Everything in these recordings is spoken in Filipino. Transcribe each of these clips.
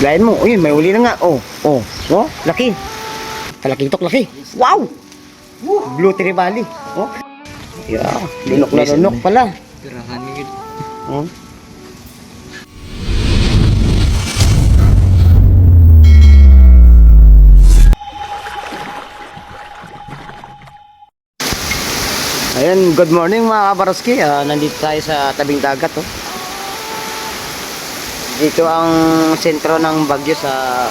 Layan mo. Ayun, may uli na nga. Oh, oh. Oh, laki. Kalaki tok, laki. Wow! Blue Trevally. Oh. Yeah, lunok na lunok pala. Tirahan ni Oh. Ayan, good morning mga kabaroski. Nandito tayo sa tabing dagat. Oh. Dito ang sentro ng bagyo sa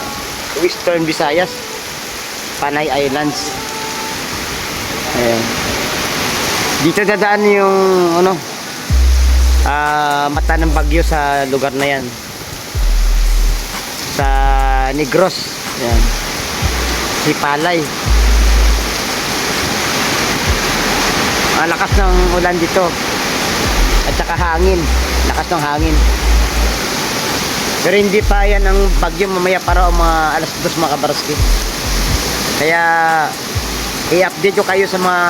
Western Visayas, Panay Islands. Ayan. Dito dadaan yung mata ng bagyo sa lugar na yan, sa Negros. Ayan. Si Palay. Ang lakas ng ulan dito at saka hangin, lakas ng hangin. Pero hindi pa yan ang bagyo, mamaya para mga alas 2 mga kabaroski. Kaya i-update ko kayo sa mga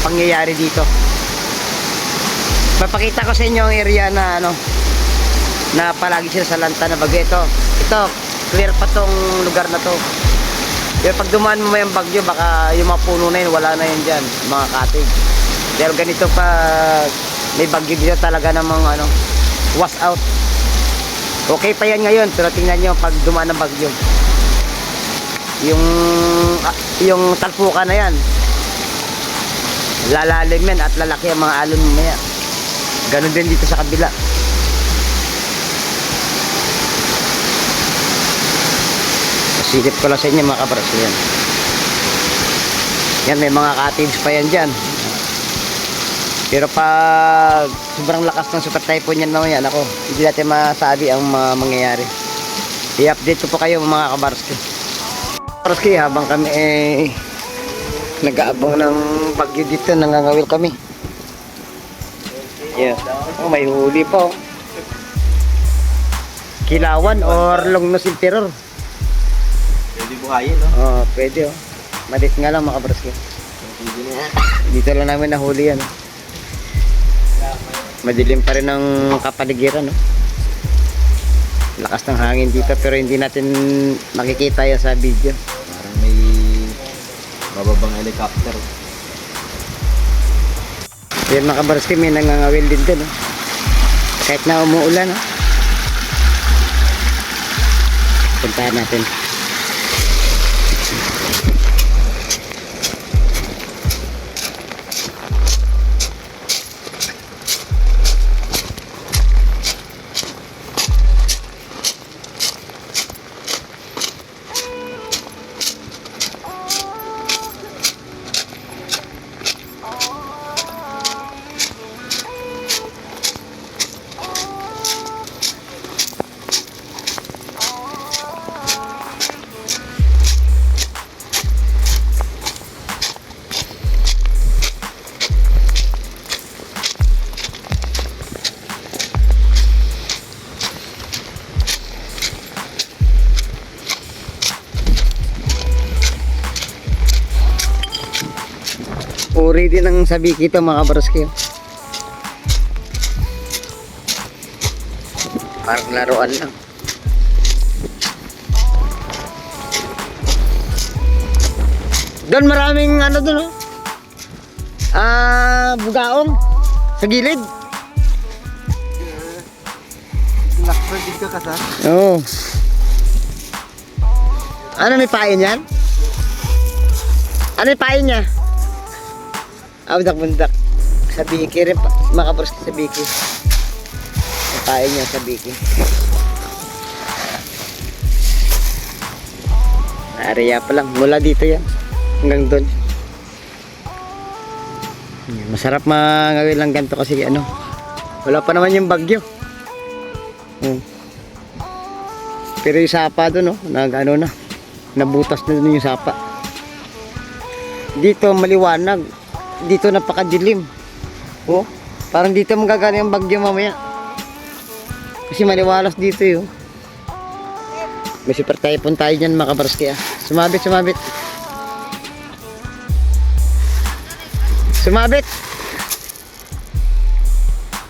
pangyayari dito. Papakita ko sa inyo ang area na na palagi sila sa lanta na bagyo. Ito clear pa tong lugar na to. Pero pag dumaan mo yung bagyo, baka yung mga puno na yun, wala na yun dyan, mga cottage. Pero ganito pa, may bagyo dito talaga namang wash out. Okay pa yan ngayon, pero tingnan nyo pag dumaan ng bagyo. Yung talpukan na yan, lalalim yan at lalaki ang mga alon mamaya. Ganon din dito sa kabila. Silip ko lang sa inyo mga kabros. Yan. Yan, may mga cottage pa yan dyan. Pero pag sobrang lakas ng super typhoon yan naman yan, hindi natin masabi ang mangyayari. I-update ko po kayo mga kabarski. Kabarski, habang kami nag-aabang ng bagyo dito, nangangawil kami. Yeah. Oh, may huli po. Kilawan or long-nose emperor. Pwede buhayin, no? Oh, pwede oh. Malit nga lang mga kabarski. Dito lang namin nahuli yan. Madilim pa rin ang kapaligiran, no? Lakas ng hangin dito pero hindi natin makikita yan sa video. Parang may bababang helicopter. Yan mga kabarski, may nangangawil din doon, no? Kahit na umuulan, no? Puntahan natin. Uri din ang sabiki ito mga kabaroski. Parang laruan lang. Doon maraming doon, oh. Bugaong sa gilid. Blackbird dito ka, sir? Oo. May pain yan? Ano yung pain niya? Bundak-bundak. Sa biki rin, mga kabaroski, sa biki. Yung pain niya sa biki. Area pa lang, mula dito yan hanggang doon. Masarap mangawil lang ganito kasi wala pa naman yung bagyo. Pero yung sapa doon, nabutas na doon yung sapa. Dito maliwanag, dito napakadilim. Parang dito magagaling ang bagyo mamaya kasi maliwalas dito yun. May super typhoon tayo dyan mga kabaroski. Sumabit.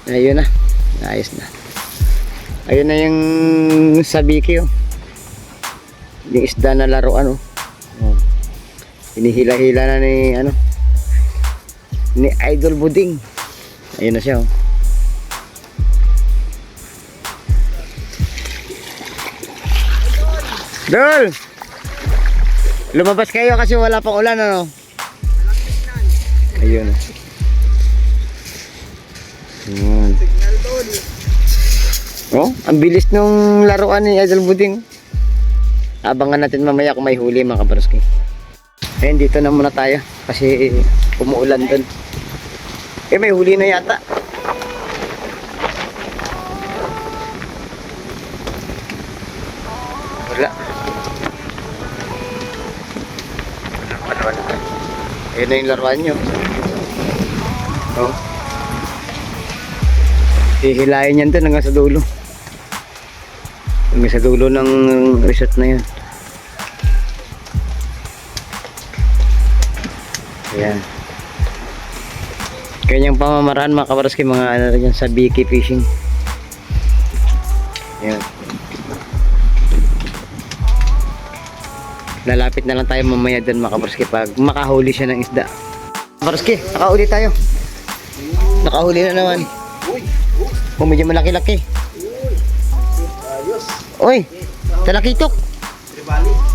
Ayun na. Ayos na. Ayun na yung sabiki oh. Yung isda na laruan oh. Oh. Hinihila-hila na ni ano ni Idol Buding. Ayun na siya oh. Dol! Lumabas kayo kasi wala pang ulan ano. Ayun. Ayun. Oh, ang bilis nung laruan ni Idol Buding. Abangan natin mamaya kung may huli mga kabarski. Ayun, dito na muna tayo kasi umuulan dun. Eh, may huli na yata. Wala. Wala. Ayun na yung laruan nyo. Oh. Hihilayin yan dun hanggang sa dulo. Hanggang sa dulo ng resort na yan. Ayan. Kanyang pamamaraan mga kabarski, mga ano rin yan sa Biki Fishing. Ayan. Lalapit na lang tayo mamaya dun mga kabarski pag makahuli siya ng isda. Kabarski, nakahuli tayo. Nakahuli na naman. Oh, medyo malaki-laki. Uy, talakitok.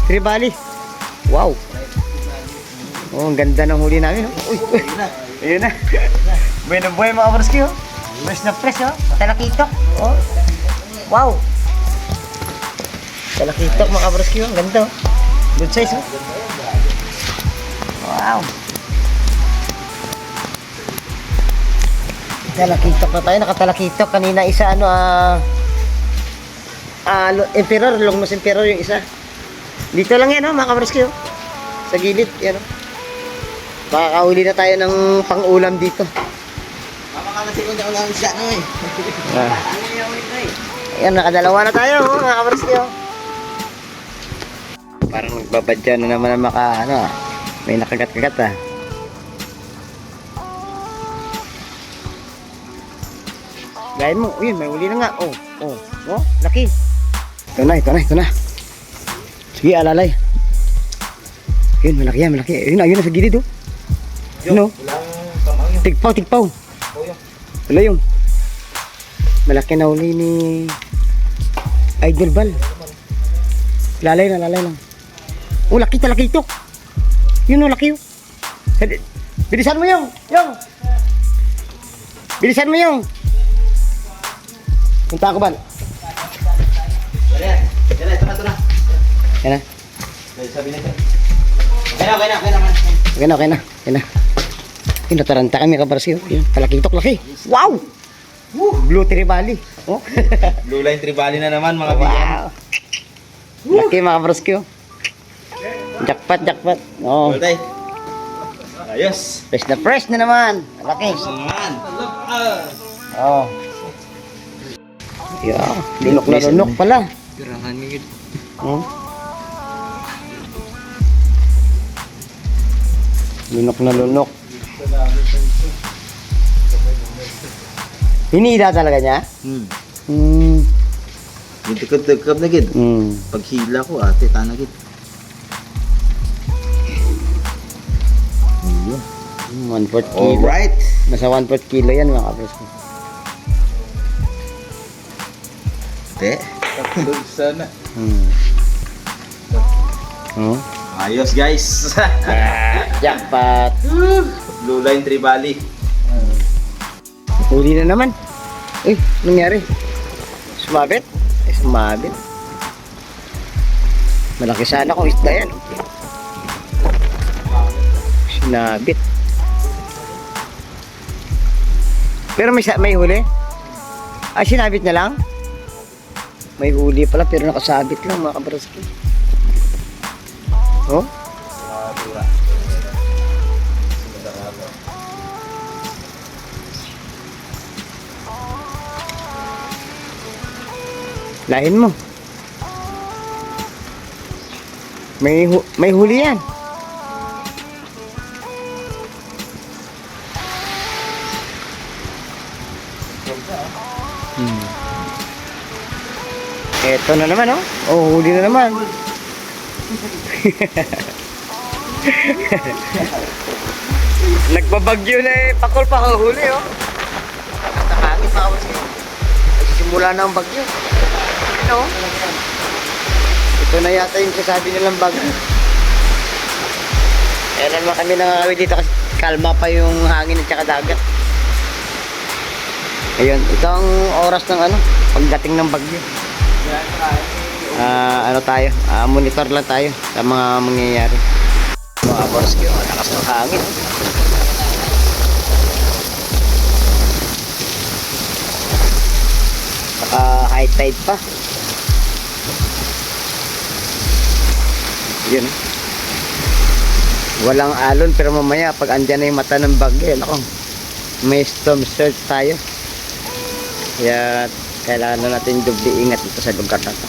Tribali. Wow. Oh, ang ganda ng huli namin. Oh. Uy, ayun na. Buhay na buhay mga kabarski. Oh. Fresh na fresh. Oh. Talakitok. Oh. Wow. Talakitok mga kabarski. Oh. Ang ganda. Oh. Good size. Oh. Wow. Talakitok na tayo. Nakatalakitok. Kanina isa ano emperor. Longnos emperor yung isa. Dito lang yan mga kabarski. Oh. Sa gilid. Yan oh. Makakahuli na tayo ng pang-ulam dito. Mapakalasikon na ulang siya no eh. Ayan, nakadalawa na tayo mga kabarski. Oh. Parang nagbabadya na naman ang may nakagat-kagat ah. Gayin mo, uyun, may uli na nga. Oh, laki. Ito na. Sige, alalay. Yun, malaki. Ayun na sa gilid oh. Ano? Tigpaw. Wala yung malaki na uli ni Idol Bal. Lalay lang. Oh, laki talakitok. Yun oh, laki oh. Bilisan mo yung. Bilisan mo yung. Punta ako Bal. Ito na. Yan na. Sabi nito. Okay na. Yung nataranta kami kabarsi. Yun, talakitok laki. Wow! Blue Tribali. Oh. Blue line tribali na naman mga biyan. Wow! Laki mga kabarsi. Oh. Jackpot. Oh. Tay. Ayos. Fresh na naman. Laki. Naman. Oh. Yeah, lunok pala. Girahan mo yun. Oh. Lunok. Hinihila talaga niya? Yung tukab na gid. Paghila ko ate, tanagid. 1/4 kilo. Alright. Nasa 1/4 kilo yan mga kapres ko. Te. Sana. Oh. Ayos guys. Jackpot. Blue line tribali. Huli na naman. Uy, nangyari? Sumabit? Sumabit. Malaki sana kung isda yan. Sinabit. Pero may huli? Sinabit na lang? May huli pala pero nakasabit lang mga kabraski. Oh? Lahin mo. May huli yan. Eto na naman, oh. Oh, huli na naman. Nagbabagyo na eh. Pakol pa ang huli, oh. Nakakangin pa ako siya. Nagsimula na ang bagyo. Ano? Ito na yata yung sasabi nilang bagyo. Kaya naman kami nangangawin dito kasi kalma pa yung hangin at saka dagat. Ayun, ito ang oras ng ano, pagdating ng bagyo. Ano tayo, monitor lang tayo sa mga mangyayari. Mga borski, lakas ng hangin. Saka high tide pa. Yun. Walang alon pero mamaya pag andyan na yung mata ng bagyo, ako, may storm surge tayo. Kaya kailangan na natin doble ingat dito sa lugar na to.